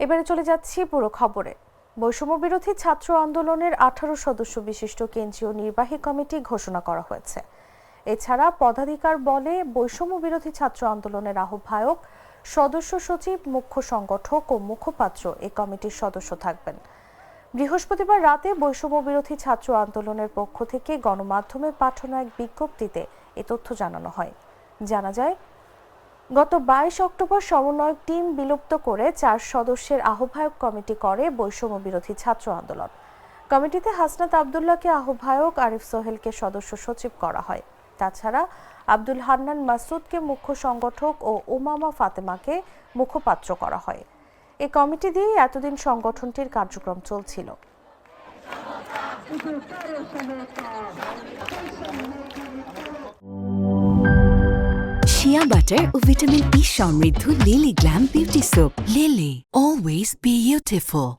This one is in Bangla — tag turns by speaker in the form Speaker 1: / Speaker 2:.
Speaker 1: এবারে চলে যাচ্ছি পুরো খবরে। বৈষম্য বিরোধী ছাত্র আন্দোলনের 18 সদস্য বিশিষ্ট কেন্দ্রীয় নির্বাহী কমিটি ঘোষণা করা হয়েছে। এছাড়া পদাধিকার বলে বৈষম্য বিরোধী ছাত্র আন্দোলনের আহ্বায়ক, সদস্য সচিব, মুখ্য সংগঠক ও মুখপাত্র এই কমিটির সদস্য থাকবেন। বৃহস্পতিবার রাতে বৈষম্য বিরোধী ছাত্র আন্দোলনের পক্ষ থেকে গণমাধ্যমে পাঠানো এক বিজ্ঞপ্তিতে এ তথ্য জানানো হয়। জানা যায়, গত 22 অক্টোবর সমন্বয়ক টিম বিলুপ্ত করে 4 সদস্যের আহ্বায়ক কমিটি করে বৈষম্য বিরোধী ছাত্র আন্দোলন। কমিটিতে হাসনাত আব্দুল্লাহকে আহ্বায়ক, আরিফ সোহেলকে সদস্য সচিব করা হয়। তাছাড়া আব্দুল হান্নান মাসুদকে মুখ্য সংগঠক ও উমামা ফাতেমাকে মুখপাত্র করা হয়। এই কমিটি দিয়ে এতদিন সংগঠনটির কার্যক্রম চলছিল।
Speaker 2: শিয়া বাটার ও ভিটামিন ই সমৃদ্ধ lily glam beauty soap. Lily, always beautiful.